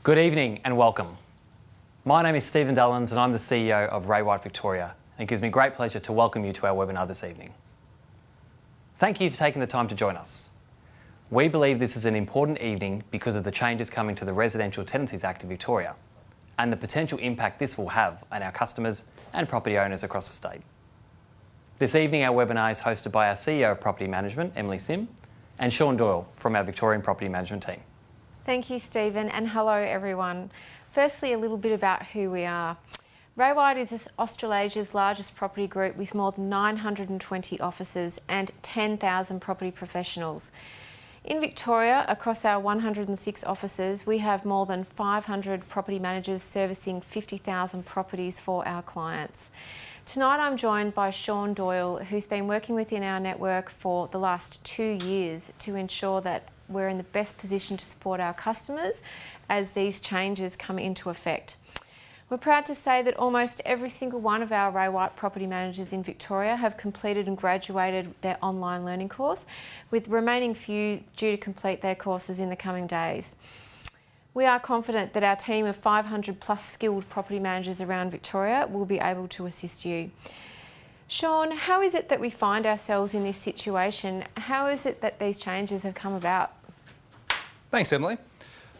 Good evening and welcome. My name is Stephen Dullins and I'm the CEO of Ray White Victoria, and it gives me great pleasure to welcome you to our webinar this evening. Thank you for taking the time to join us. We believe this is an important evening because of the changes coming to the Residential Tenancies Act in Victoria and the potential impact this will have on our customers and property owners across the state. This evening our webinar is hosted by our CEO of Property Management, Emily Sim, and Shaun Doyle from our Victorian Property Management team. Thank you, Stephen, and hello everyone. Firstly, a little bit about who we are. Ray White is Australasia's largest property group with more than 920 offices and 10,000 property professionals. In Victoria, across our 106 offices, we have more than 500 property managers servicing 50,000 properties for our clients. Tonight I'm joined by Shaun Doyle, who's been working within our network for the last 2 years to ensure that we're in the best position to support our customers as these changes come into effect. We're proud to say that almost every single one of our Ray White property managers in Victoria have completed and graduated their online learning course, with remaining few due to complete their courses in the coming days. We are confident that our team of 500 plus skilled property managers around Victoria will be able to assist you. Shaun, how is it that we find ourselves in this situation? How is it that these changes have come about? Thanks, Emily.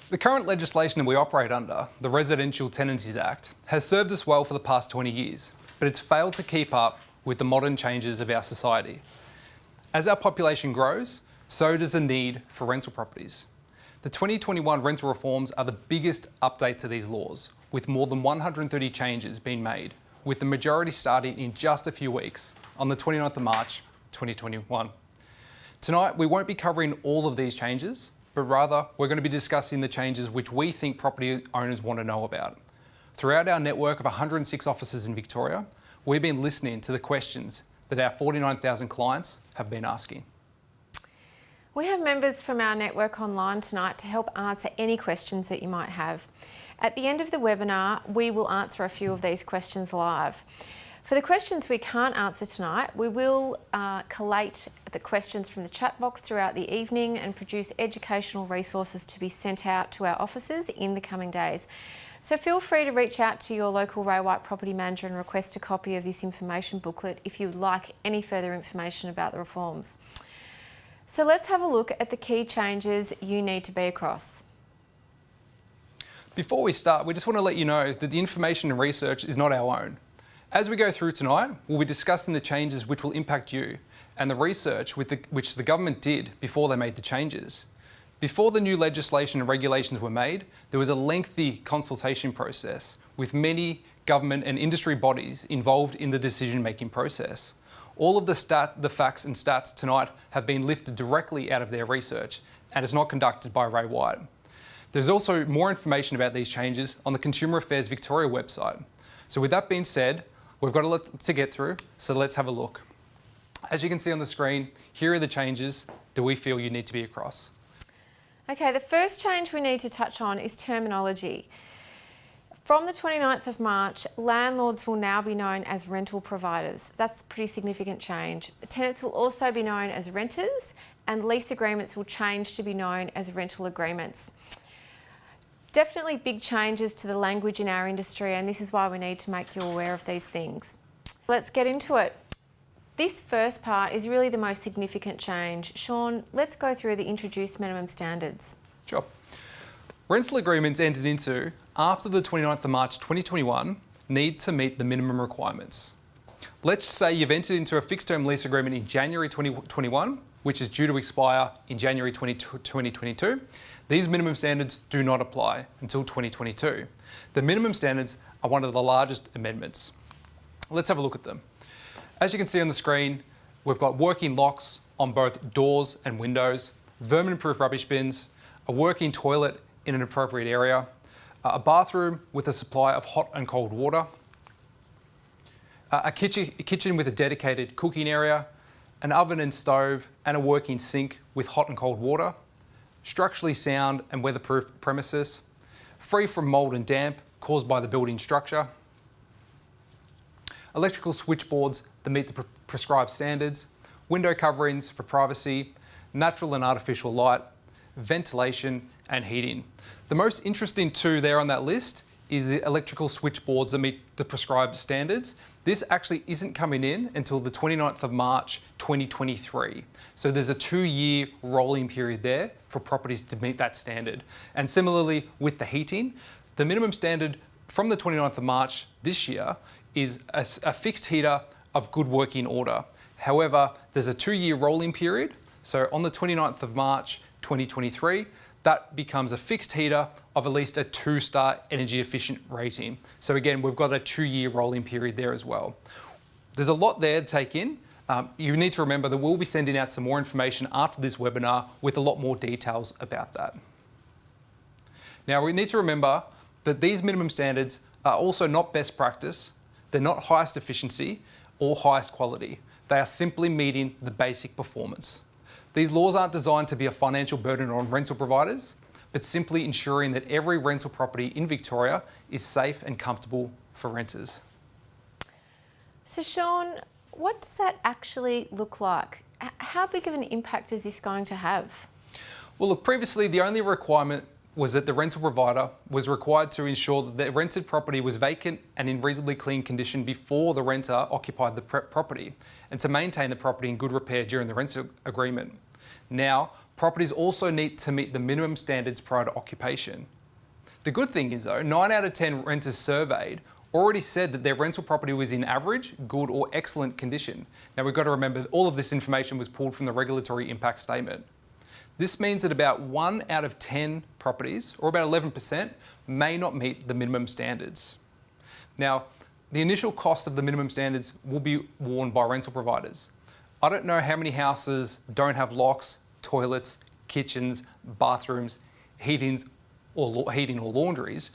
The current legislation that we operate under, the Residential Tenancies Act, has served us well for the past 20 years, but it's failed to keep up with the modern changes of our society. As our population grows, so does the need for rental properties. The 2021 rental reforms are the biggest update to these laws, with more than 130 changes being made, with the majority starting in just a few weeks, on the 29th of March 2021. Tonight, we won't be covering all of these changes, but rather we're going to be discussing the changes which we think property owners want to know about. Throughout our network of 106 offices in Victoria, we've been listening to the questions that our 49,000 clients have been asking. We have members from our network online tonight to help answer any questions that you might have. At the end of the webinar, we will answer a few of these questions live. For the questions we can't answer tonight, we will collate the questions from the chat box throughout the evening and produce educational resources to be sent out to our offices in the coming days. So feel free to reach out to your local Ray White property manager and request a copy of this information booklet if you would like any further information about the reforms. So let's have a look at the key changes you need to be across. Before we start, we just want to let you know that the information and research is not our own. As we go through tonight, we'll be discussing the changes which will impact you and the research which the government did before they made the changes. Before the new legislation and regulations were made, there was a lengthy consultation process with many government and industry bodies involved in the decision-making process. All of the facts and stats tonight have been lifted directly out of their research and is not conducted by Ray White. There's also more information about these changes on the Consumer Affairs Victoria website. So with that being said, we've got a lot to get through, so let's have a look. As you can see on the screen, here are the changes that we feel you need to be across. Okay, the first change we need to touch on is terminology. From the 29th of March, landlords will now be known as rental providers. That's a pretty significant change. Tenants will also be known as renters, and lease agreements will change to be known as rental agreements. Definitely big changes to the language in our industry, and this is why we need to make you aware of these things. Let's get into it. This first part is really the most significant change. Shaun, let's go through the introduced minimum standards. Sure. Rental agreements entered into after the 29th of March 2021 need to meet the minimum requirements. Let's say you've entered into a fixed term lease agreement in January 2021, which is due to expire in January 2022. These minimum standards do not apply until 2022. The minimum standards are one of the largest amendments. Let's have a look at them. As you can see on the screen, we've got working locks on both doors and windows, vermin-proof rubbish bins, a working toilet in an appropriate area, a bathroom with a supply of hot and cold water, a kitchen with a dedicated cooking area, an oven and stove, and a working sink with hot and cold water, structurally sound and weatherproof premises, free from mould and damp caused by the building structure, electrical switchboards that meet the prescribed standards, window coverings for privacy, natural and artificial light, ventilation and heating. The most interesting two there on that list is the electrical switchboards that meet the prescribed standards. This actually isn't coming in until the 29th of March 2023. So there's a 2-year rolling period there for properties to meet that standard. And similarly with the heating, the minimum standard from the 29th of March this year is a fixed heater of good working order. However, there's a 2-year rolling period. So on the 29th of March 2023, that becomes a fixed heater of at least a 2-star energy efficient rating. So again, we've got a 2-year rolling period there as well. There's a lot there to take in. You need to remember that we'll be sending out some more information after this webinar with a lot more details about that. Now, we need to remember that these minimum standards are also not best practice. They're not highest efficiency or highest quality. They are simply meeting the basic performance. These laws aren't designed to be a financial burden on rental providers, but simply ensuring that every rental property in Victoria is safe and comfortable for renters. So Shaun, what does that actually look like? How big of an impact is this going to have? Well, look, previously the only requirement was that the rental provider was required to ensure that the rented property was vacant and in reasonably clean condition before the renter occupied the property, and to maintain the property in good repair during the rental agreement. Now, properties also need to meet the minimum standards prior to occupation. The good thing is though, 9 out of 10 renters surveyed already said that their rental property was in average, good or excellent condition. Now we've got to remember that all of this information was pulled from the regulatory impact statement. This means that about 1 out of 10 properties, or about 11%, may not meet the minimum standards. Now, the initial cost of the minimum standards will be borne by rental providers. I don't know how many houses don't have locks, toilets, kitchens, bathrooms, heating or laundries,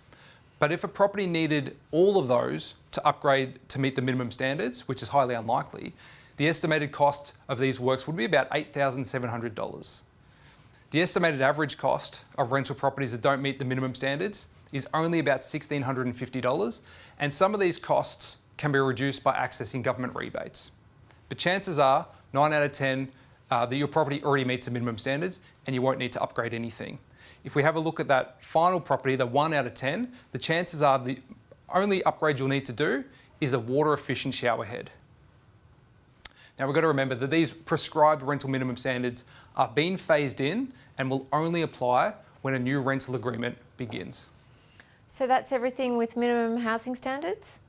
but if a property needed all of those to upgrade to meet the minimum standards, which is highly unlikely, the estimated cost of these works would be about $8,700. The estimated average cost of rental properties that don't meet the minimum standards is only about $1,650, and some of these costs can be reduced by accessing government rebates. But chances are, 9 out of 10, that your property already meets the minimum standards and you won't need to upgrade anything. If we have a look at that final property, the 1 out of 10, the chances are the only upgrade you'll need to do is a water efficient shower head. Now we've got to remember that these prescribed rental minimum standards are being phased in and will only apply when a new rental agreement begins. So that's everything with minimum housing standards?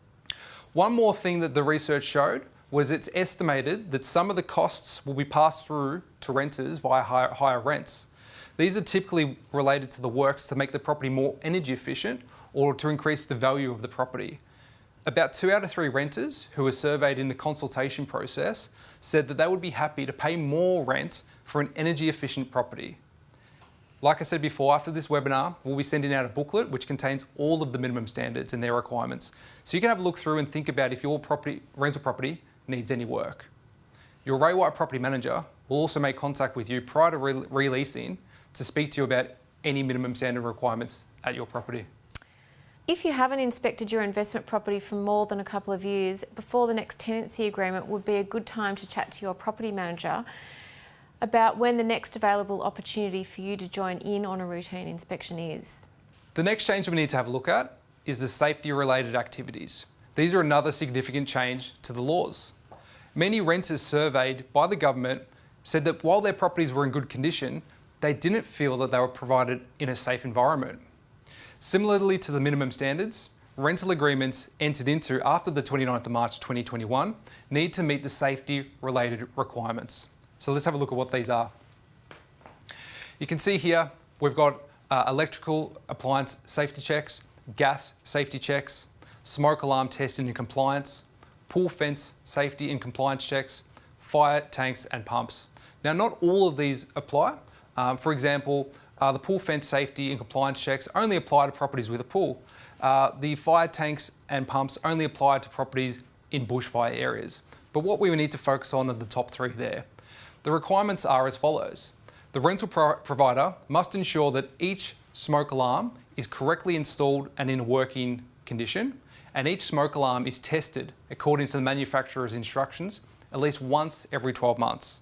One more thing that the research showed was it's estimated that some of the costs will be passed through to renters via higher rents. These are typically related to the works to make the property more energy efficient or to increase the value of the property. About 2 out of 3 renters who were surveyed in the consultation process said that they would be happy to pay more rent for an energy efficient property. Like I said before, after this webinar, we'll be sending out a booklet which contains all of the minimum standards and their requirements. So you can have a look through and think about if your rental property needs any work. Your Ray White property manager will also make contact with you prior to releasing to speak to you about any minimum standard requirements at your property. If you haven't inspected your investment property for more than a couple of years, before the next tenancy agreement would be a good time to chat to your property manager about when the next available opportunity for you to join in on a routine inspection is. The next change we need to have a look at is the safety-related activities. These are another significant change to the laws. Many renters surveyed by the government said that while their properties were in good condition, they didn't feel that they were provided in a safe environment. Similarly to the minimum standards, rental agreements entered into after the 29th of March 2021 need to meet the safety-related requirements. So let's have a look at what these are. You can see here we've got electrical appliance safety checks, gas safety checks, smoke alarm testing and compliance, pool fence safety and compliance checks, fire tanks and pumps. Now, not all of these apply. For example, the pool fence safety and compliance checks only apply to properties with a pool. The fire tanks and pumps only apply to properties in bushfire areas. But what we need to focus on are the top 3 there. The requirements are as follows. The rental provider must ensure that each smoke alarm is correctly installed and in working condition, and each smoke alarm is tested according to the manufacturer's instructions at least once every 12 months.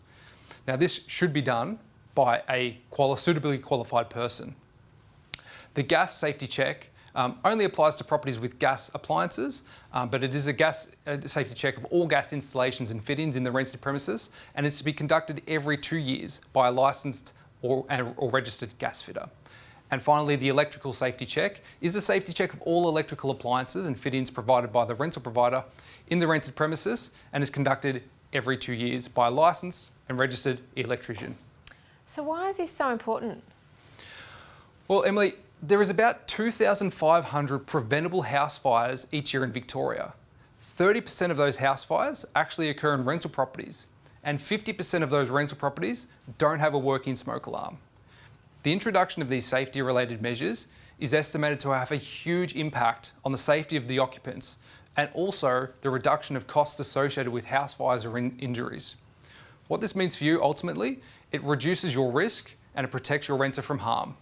Now, this should be done by a suitably qualified person. The gas safety check only applies to properties with gas appliances, but it is a safety check of all gas installations and fittings in the rented premises, and it's to be conducted every 2 years by a licensed or registered gas fitter. And finally, the electrical safety check is a safety check of all electrical appliances and fittings provided by the rental provider in the rented premises and is conducted every 2 years by a licensed and registered electrician. So why is this so important? Well, Emily, there is about 2,500 preventable house fires each year in Victoria. 30% of those house fires actually occur in rental properties, and 50% of those rental properties don't have a working smoke alarm. The introduction of these safety-related measures is estimated to have a huge impact on the safety of the occupants and also the reduction of costs associated with house fires or injuries. What this means for you ultimately, it reduces your risk and it protects your renter from harm.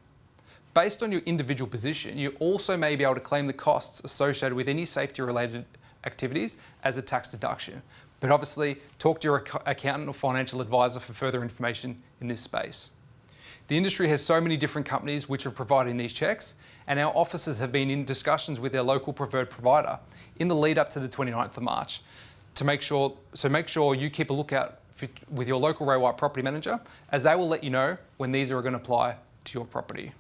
Based on your individual position, you also may be able to claim the costs associated with any safety-related activities as a tax deduction. But obviously, talk to your accountant or financial advisor for further information in this space. The industry has so many different companies which are providing these checks, and our officers have been in discussions with their local preferred provider in the lead up to the 29th of March to make sure you keep a lookout with your local Ray White property manager, as they will let you know when these are going to apply to your property.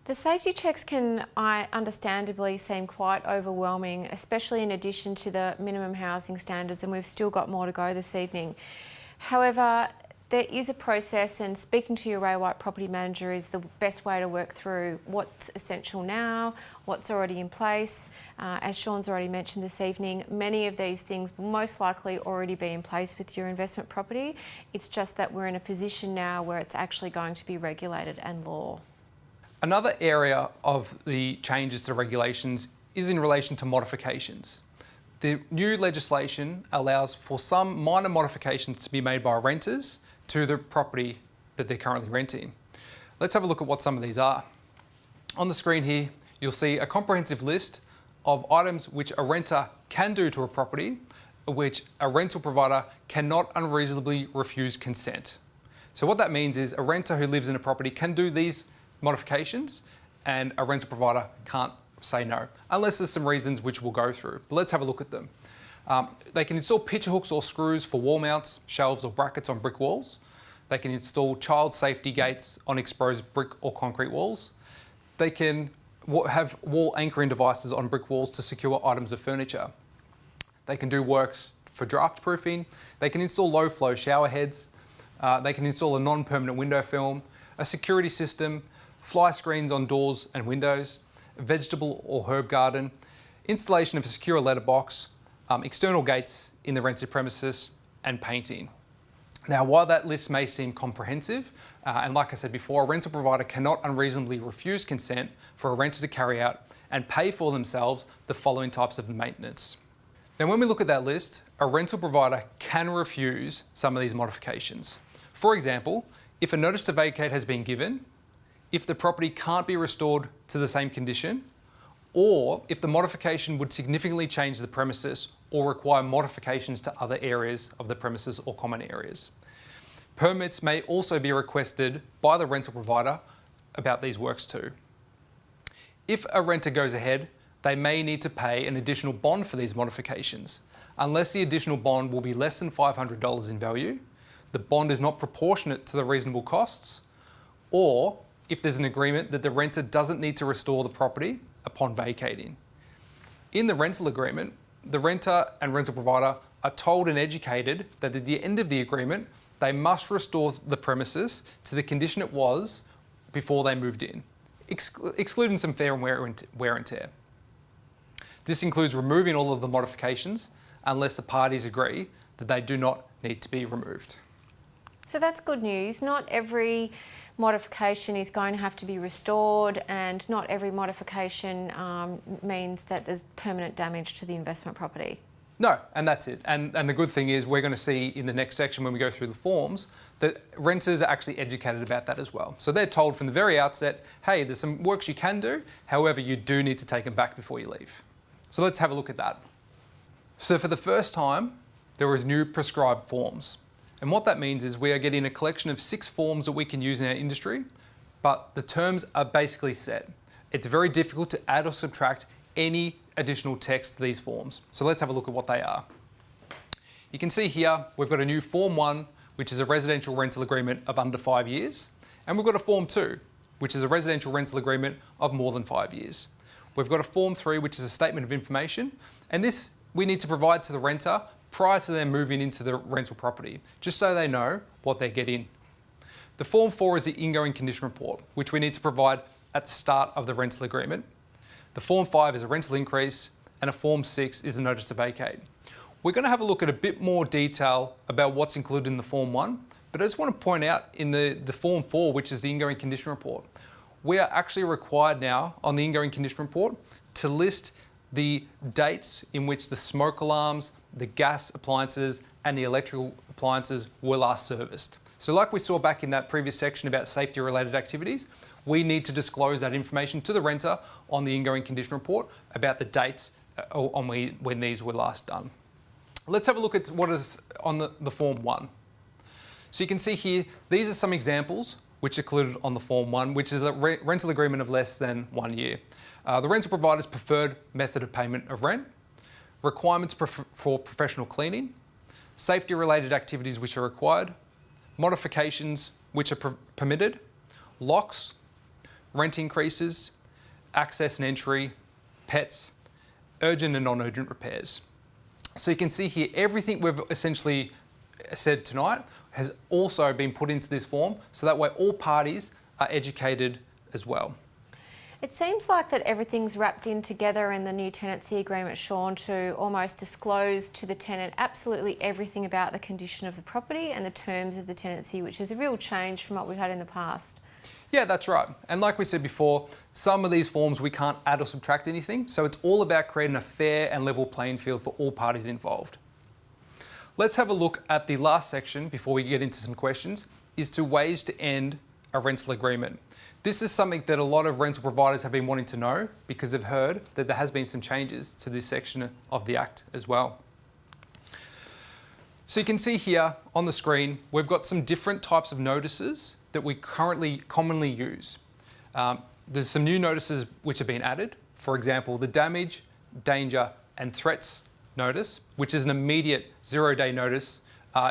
The safety checks can, understandably, seem quite overwhelming, especially in addition to the minimum housing standards, and we've still got more to go this evening. However, there is a process, and speaking to your Ray White property manager is the best way to work through what's essential now, what's already in place. As Shaun's already mentioned this evening, many of these things will most likely already be in place with your investment property. It's just that we're in a position now where it's actually going to be regulated and law. Another area of the changes to regulations is in relation to modifications. The new legislation allows for some minor modifications to be made by renters to the property that they're currently renting. Let's have a look at what some of these are. On the screen here, you'll see a comprehensive list of items which a renter can do to a property, which a rental provider cannot unreasonably refuse consent. So what that means is a renter who lives in a property can do these modifications and a rental provider can't say no, unless there's some reasons which we'll go through. But let's have a look at them. They can install picture hooks or screws for wall mounts, shelves or brackets on brick walls. They can install child safety gates on exposed brick or concrete walls. They can have wall anchoring devices on brick walls to secure items of furniture. They can do works for draft proofing. They can install low flow shower heads. They can install a non-permanent window film, a security system, fly screens on doors and windows, a vegetable or herb garden, installation of a secure letterbox, external gates in the rented premises, and painting. Now, while that list may seem comprehensive, and like I said before, a rental provider cannot unreasonably refuse consent for a renter to carry out and pay for themselves the following types of maintenance. Now, when we look at that list, a rental provider can refuse some of these modifications. For example, if a notice to vacate has been given, if the property can't be restored to the same condition, or if the modification would significantly change the premises or require modifications to other areas of the premises or common areas. Permits may also be requested by the rental provider about these works too. If a renter goes ahead, they may need to pay an additional bond for these modifications. Unless the additional bond will be less than $500 in value, the bond is not proportionate to the reasonable costs, or if there's an agreement that the renter doesn't need to restore the property upon vacating. In the rental agreement, the renter and rental provider are told and educated that at the end of the agreement, they must restore the premises to the condition it was before they moved in, excluding some fair wear and tear. This includes removing all of the modifications unless the parties agree that they do not need to be removed. So that's good news. Not every modification is going to have to be restored, and not every modification means that there's permanent damage to the investment property. No, and that's it. And the good thing is we're going to see in the next section when we go through the forms that renters are actually educated about that as well. So they're told from the very outset, hey, there's some works you can do, however, you do need to take them back before you leave. So let's have a look at that. So for the first time, there is new prescribed forms. And what that means is we are getting a collection of 6 forms that we can use in our industry, but the terms are basically set. It's very difficult to add or subtract any additional text to these forms. So let's have a look at what they are. You can see here, we've got a new Form 1, which is a residential rental agreement of under 5 years. And we've got a Form 2, which is a residential rental agreement of more than 5 years. We've got a Form 3, which is a statement of information. And this we need to provide to the renter prior to them moving into the rental property, just so they know what they're getting. The Form 4 is the ingoing condition report, which we need to provide at the start of the rental agreement. The Form 5 is a rental increase, and a Form 6 is a notice to vacate. We're going to have a look at a bit more detail about what's included in the Form 1, but I just want to point out in the Form 4, which is the ingoing condition report, we are actually required now on the ingoing condition report to list the dates in which the smoke alarms, the gas appliances and the electrical appliances were last serviced. So like we saw back in that previous section about safety related activities, we need to disclose that information to the renter on the ingoing condition report about the dates on when these were last done. Let's have a look at what is on the Form 1. So you can see here, these are some examples which are included on the Form 1, which is a rental agreement of less than 1 year. The rental provider's preferred method of payment of rent, requirements for professional cleaning, safety-related activities which are required, modifications which are permitted, locks, rent increases, access and entry, pets, urgent and non-urgent repairs. So you can see here, everything we've essentially said tonight has also been put into this form, so that way all parties are educated as well. It seems like that everything's wrapped in together in the new tenancy agreement, Shaun, to almost disclose to the tenant absolutely everything about the condition of the property and the terms of the tenancy, which is a real change from what we've had in the past. Yeah, that's right. And like we said before, some of these forms we can't add or subtract anything, so it's all about creating a fair and level playing field for all parties involved. Let's have a look at the last section before we get into some questions, is to ways to end a rental agreement. This is something that a lot of rental providers have been wanting to know because they've heard that there has been some changes to this section of the Act as well. So you can see here on the screen, we've got some different types of notices that we currently commonly use. There's some new notices which have been added. For example, the damage, danger and threats notice, which is an immediate 0-day notice,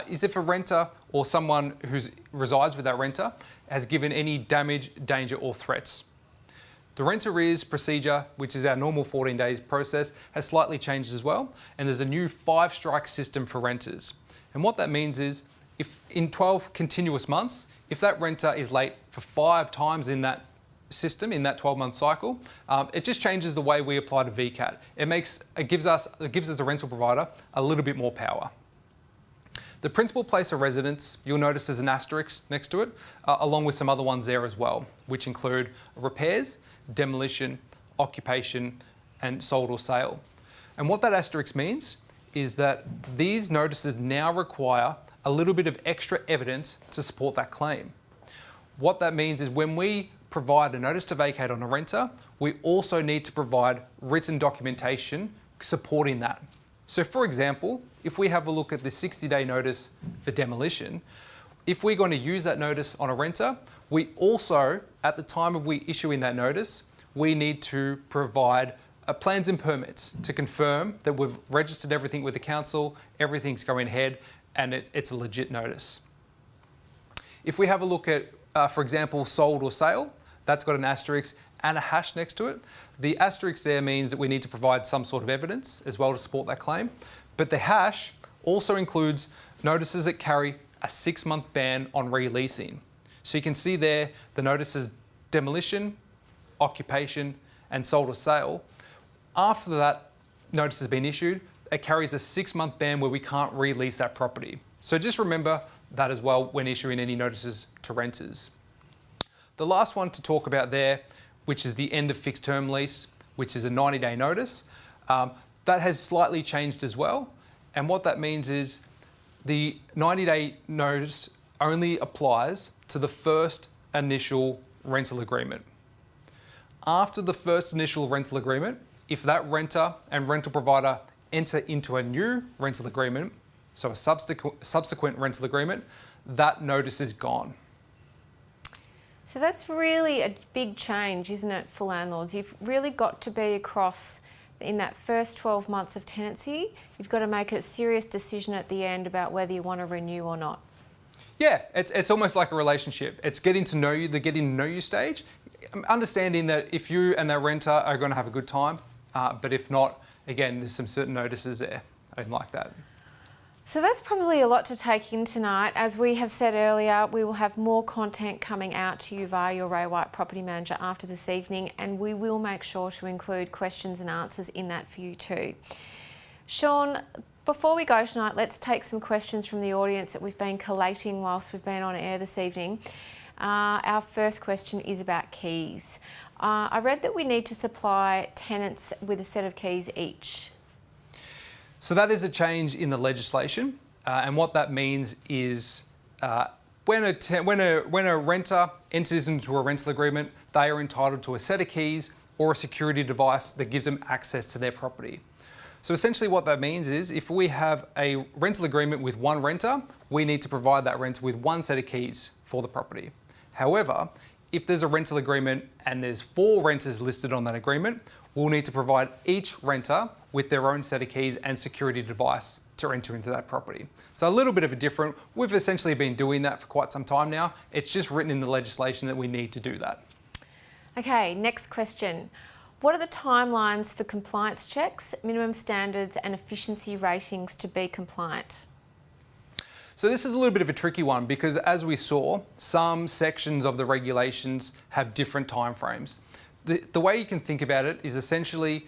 is if a renter or someone who resides with that renter has given any damage, danger or threats. The rent arrears procedure, which is our normal 14 days process, has slightly changed as well, and there's a new 5-strike system for renters. And what that means is, if in 12 continuous months, if that renter is late for 5 times in that system, in that 12-month cycle, it just changes the way we apply to VCAT. It gives us a rental provider a little bit more power. The principal place of residence, you'll notice there's an asterisk next to it, along with some other ones there as well, which include repairs, demolition, occupation, and sold or sale. And what that asterisk means is that these notices now require a little bit of extra evidence to support that claim. What that means is when we provide a notice to vacate on a renter, we also need to provide written documentation supporting that. So for example, if we have a look at the 60-day notice for demolition, if we're going to use that notice on a renter, we also, at the time of we issuing that notice, we need to provide plans and permits to confirm that we've registered everything with the council, everything's going ahead, and it's a legit notice. If we have a look at, for example, sold or sale, that's got an asterisk and a hash next to it. The asterisk there means that we need to provide some sort of evidence as well to support that claim. But the hash also includes notices that carry a 6-month ban on releasing. So you can see there the notices demolition, occupation, and sold or sale. After that notice has been issued, it carries a 6-month ban where we can't release that property. So just remember that as well when issuing any notices to renters. The last one to talk about there, which is the end of fixed term lease, which is a 90-day notice, that has slightly changed as well. And what that means is the 90-day notice only applies to the first initial rental agreement. After the first initial rental agreement, if that renter and rental provider enter into a new rental agreement, so a subsequent rental agreement, that notice is gone. So that's really a big change, isn't it, for landlords? You've really got to be across in that first 12 months of tenancy. You've got to make a serious decision at the end about whether you want to renew or not. Yeah, it's almost like a relationship. It's getting to know you, the getting to know you stage. Understanding that if you and that renter are going to have a good time, but if not, again, there's some certain notices there. I didn't like that. So that's probably a lot to take in tonight. As we have said earlier, we will have more content coming out to you via your Ray White Property Manager after this evening, and we will make sure to include questions and answers in that for you too. Shaun, before we go tonight, let's take some questions from the audience that we've been collating whilst we've been on air this evening. Our first question is about keys. I read that we need to supply tenants with a set of keys each. So that is a change in the legislation, and what that means is when a renter enters into a rental agreement, they are entitled to a set of keys or a security device that gives them access to their property. So essentially what that means is if we have a rental agreement with one renter, we need to provide that renter with one set of keys for the property. However, if there's a rental agreement and there's 4 renters listed on that agreement, we'll need to provide each renter with their own set of keys and security device to enter into that property. So a little bit of a different, we've essentially been doing that for quite some time now. It's just written in the legislation that we need to do that. Okay, next question. What are the timelines for compliance checks, minimum standards and efficiency ratings to be compliant? So this is a little bit of a tricky one because as we saw, some sections of the regulations have different timeframes. The way you can think about it is essentially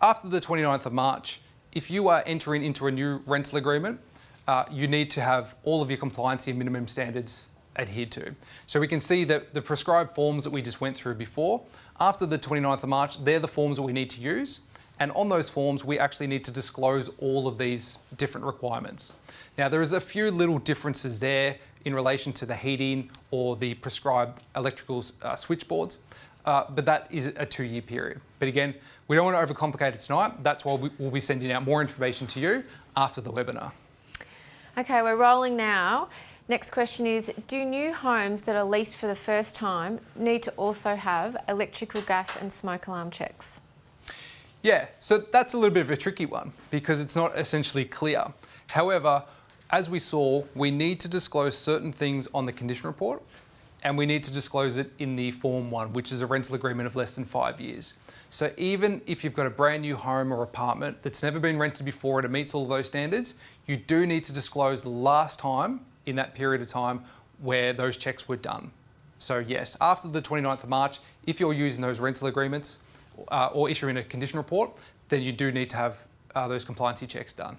after the 29th of March, if you are entering into a new rental agreement, you need to have all of your compliance and minimum standards adhered to. So we can see that the prescribed forms that we just went through before, after the 29th of March, they're the forms that we need to use. And on those forms, we actually need to disclose all of these different requirements. Now, there is a few little differences there in relation to the heating or the prescribed electrical switchboards, but that is a 2-year period. But again, we don't want to overcomplicate it tonight. That's why we'll be sending out more information to you after the webinar. Okay, we're rolling now. Next question is, do new homes that are leased for the first time need to also have electrical, gas and smoke alarm checks? Yeah, so that's a little bit of a tricky one because it's not essentially clear. However, as we saw, we need to disclose certain things on the condition report and we need to disclose it in the Form 1, which is a rental agreement of less than 5 years. So even if you've got a brand new home or apartment that's never been rented before and it meets all of those standards, you do need to disclose the last time in that period of time where those checks were done. So yes, after the 29th of March, if you're using those rental agreements or issuing a condition report, then you do need to have those compliancy checks done.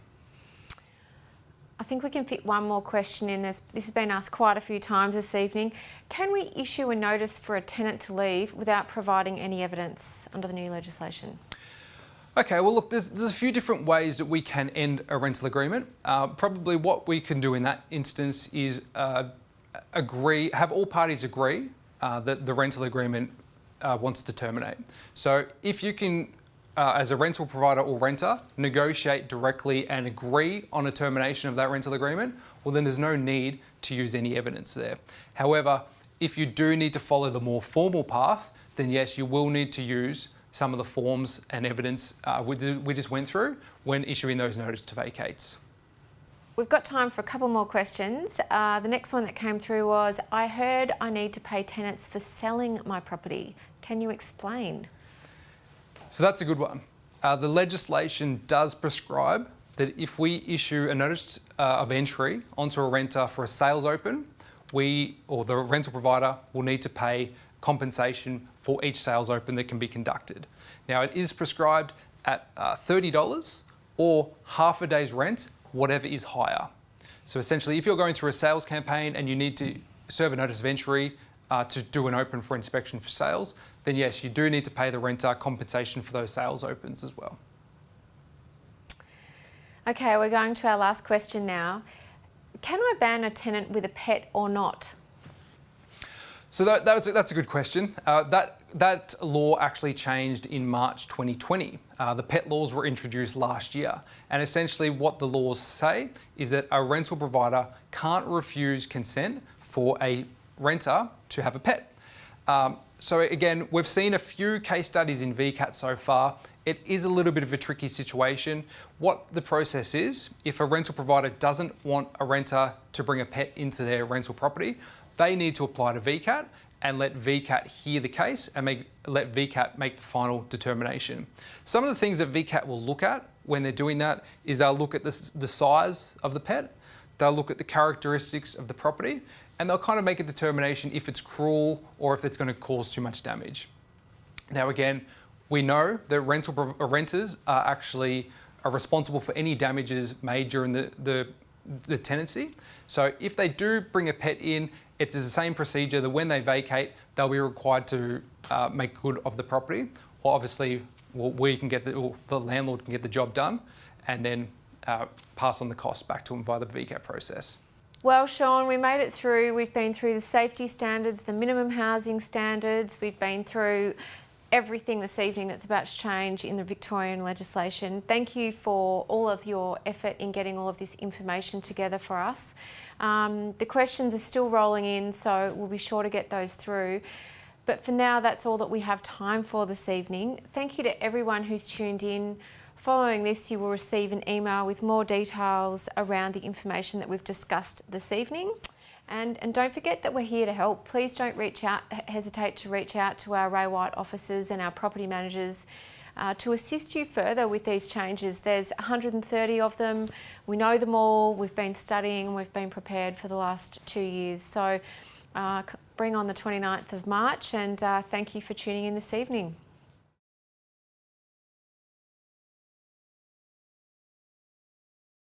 I think we can fit one more question in. This has been asked quite a few times this evening. Can we issue a notice for a tenant to leave without providing any evidence under the new legislation? Okay, well look, there's a few different ways that we can end a rental agreement. Probably what we can do in that instance is have all parties agree that the rental agreement wants to terminate. So if you can, as a rental provider or renter, negotiate directly and agree on a termination of that rental agreement, well then there's no need to use any evidence there. However, if you do need to follow the more formal path, then yes, you will need to use some of the forms and evidence we just went through when issuing those notice to vacates. We've got time for a couple more questions. The next one that came through was, I heard I need to pay tenants for selling my property. Can you explain? So that's a good one. The legislation does prescribe that if we issue a notice of entry onto a renter for a sales open, we or the rental provider will need to pay compensation for each sales open that can be conducted. Now it is prescribed at $30 or half a day's rent, whatever is higher. So essentially if you're going through a sales campaign and you need to serve a notice of entry to do an open for inspection for sales, then yes, you do need to pay the renter compensation for those sales opens as well. Okay, we're going to our last question now. Can I ban a tenant with a pet or not? So that's a good question. That law actually changed in March 2020. The pet laws were introduced last year, and essentially what the laws say is that a rental provider can't refuse consent for a renter to have a pet. So again, we've seen a few case studies in VCAT so far. It is a little bit of a tricky situation. What the process is, if a rental provider doesn't want a renter to bring a pet into their rental property, they need to apply to VCAT and let VCAT hear the case and let VCAT make the final determination. Some of the things that VCAT will look at when they're doing that is they'll look at the size of the pet, they'll look at the characteristics of the property, and they'll kind of make a determination if it's cruel or if it's going to cause too much damage. Now again, we know that renters are responsible for any damages made during the tenancy. So if they do bring a pet in, it's the same procedure that when they vacate, they'll be required to make good of the property. Well, obviously, the landlord can get the job done and then pass on the costs back to them via the VCAT process. Well, Shaun, we made it through. We've been through the safety standards, the minimum housing standards. We've been through everything this evening that's about to change in the Victorian legislation. Thank you for all of your effort in getting all of this information together for us. The questions are still rolling in, so we'll be sure to get those through. But for now, that's all that we have time for this evening. Thank you to everyone who's tuned in. Following this, you will receive an email with more details around the information that we've discussed this evening. And don't forget that we're here to help. Please don't hesitate to reach out to our Ray White officers and our property managers to assist you further with these changes. There's 130 of them. We know them all. We've been studying, we've been prepared for the last 2 years. So bring on the 29th of March, and thank you for tuning in this evening.